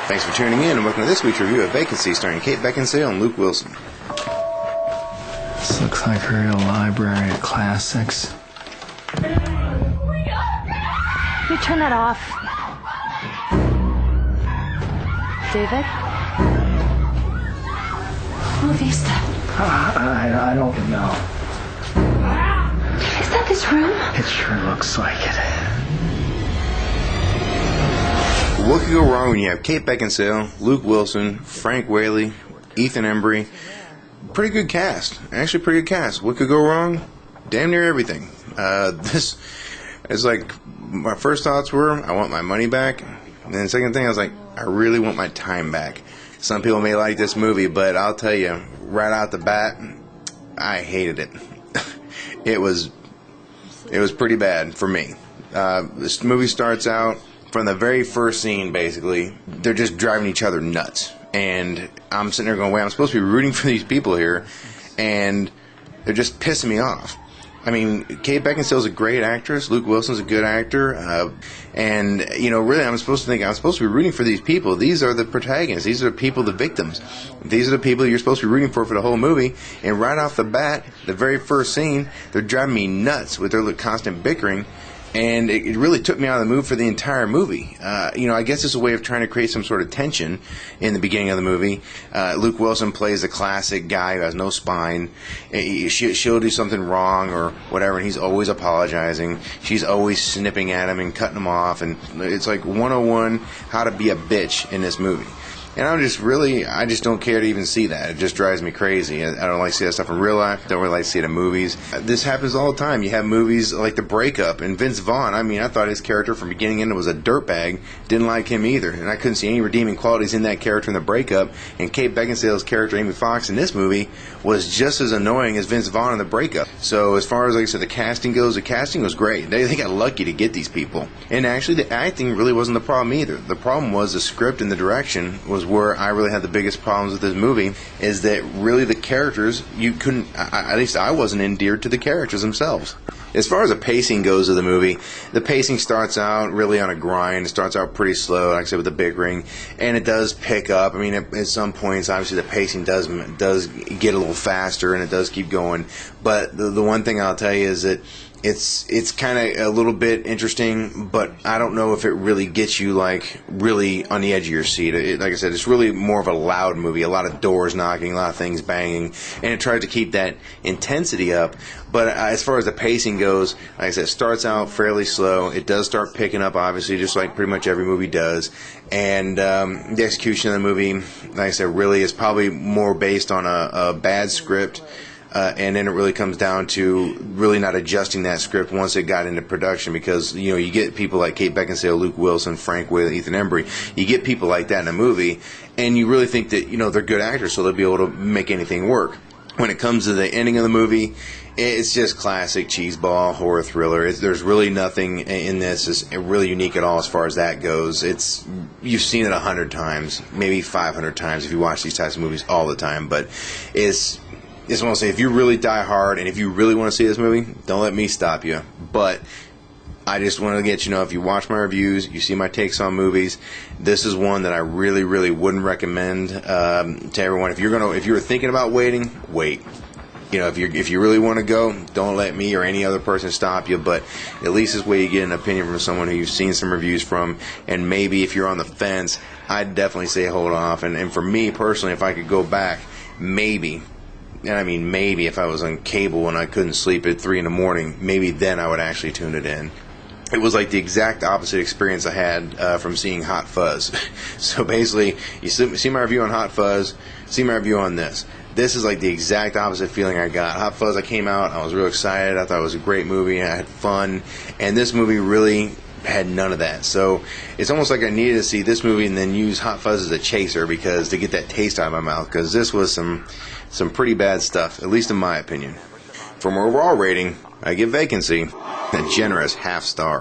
Thanks for tuning in and welcome to this week's review of Vacancy, starring Kate Beckinsale and Luke Wilson. This looks like a real library of classics. Can you turn that off? David? Who vista? I don't know. Is that this room? It sure looks like it. What could go wrong when you have Kate Beckinsale, Luke Wilson, Frank Whaley, Ethan Embry? Pretty good cast. Actually, pretty good cast. What could go wrong? Damn near everything. This is like, my first thoughts were, I want my money back. And then the second thing, I was like, I really want my time back. Some people may like this movie, but I'll tell you, right out the bat, I hated it. It was pretty bad for me. This movie starts out, from the very first scene, basically, they're just driving each other nuts. And I'm sitting there going, wait, I'm supposed to be rooting for these people here, and they're just pissing me off. I mean, Kate Beckinsale's a great actress. Luke Wilson's a good actor. And, you know, really, I'm supposed to be rooting for these people. These are the protagonists. These are the people, the victims. These are the people you're supposed to be rooting for the whole movie. And right off the bat, the very first scene, they're driving me nuts with their constant bickering. And it really took me out of the mood for the entire movie. You know, I guess it's a way of trying to create some sort of tension in the beginning of the movie. Luke Wilson plays the classic guy who has no spine. She'll do something wrong or whatever, and he's always apologizing. She's always snipping at him and cutting him off. And it's like 101 how to be a bitch in this movie. And I just don't care to even see that. It just drives me crazy. I don't like to see that stuff in real life. Don't really like to see it in movies. This happens all the time. You have movies like The Breakup, and Vince Vaughn, I mean, I thought his character from beginning to end was a dirtbag. Didn't like him either. And I couldn't see any redeeming qualities in that character in The Breakup. And Kate Beckinsale's character, Amy Fox, in this movie was just as annoying as Vince Vaughn in The Breakup. So as far as, like I said, the casting goes, the casting was great. They got lucky to get these people. And actually, the acting really wasn't the problem either. The problem was the script and the direction was where I really had the biggest problems with this movie, is that really the characters, you couldn't, at least I wasn't endeared to the characters themselves. As far as the pacing goes of the movie, the pacing starts out really on a grind. It starts out pretty slow, like I said, with the bickering, and it does pick up. I mean, at some points, obviously, the pacing does get a little faster, and it does keep going. But the one thing I'll tell you is that it's kind of a little bit interesting, but I don't know if it really gets you, like, really on the edge of your seat. Like I said, it's really more of a loud movie, a lot of doors knocking, a lot of things banging, and it tries to keep that intensity up. But as far as the pacing goes, like I said, it starts out fairly slow. It does start picking up, obviously, just like pretty much every movie does. And the execution of the movie, like I said, really is probably more based on a bad script. And then it really comes down to really not adjusting that script once it got into production, because, you know, you get people like Kate Beckinsale, Luke Wilson, Frank Whaley, Ethan Embry. You get people like that in a movie, and you really think that, you know, they're good actors, so they'll be able to make anything work. When it comes to the ending of the movie, it's just classic cheeseball horror thriller. There's really nothing in this is really unique at all as far as that goes. You've seen it 100 times, maybe 500 times if you watch these types of movies all the time, but it's just want to say, if you really die hard and if you really want to see this movie, don't let me stop you. But I just want to get you know, if you watch my reviews, you see my takes on movies, this is one that I really, really wouldn't recommend to everyone. If you're thinking about waiting, wait. You know, if you really want to go, don't let me or any other person stop you. But at least this way you get an opinion from someone who you've seen some reviews from. And maybe if you're on the fence, I'd definitely say hold off. And for me personally, if I could go back, maybe. And I mean maybe, if I was on cable and I couldn't sleep at 3 in the morning, maybe then I would actually tune it in. It was like the exact opposite experience I had from seeing Hot Fuzz. So basically, you see my review on Hot Fuzz, see my review on this. This is like the exact opposite feeling I got. Hot Fuzz, I came out, I was real excited, I thought it was a great movie, I had fun, and this movie really had none of that. So it's almost like I needed to see this movie and then use Hot Fuzz as a chaser, because to get that taste out of my mouth, because this was some pretty bad stuff, at least in my opinion. For my overall rating, I give Vacancy a generous half star.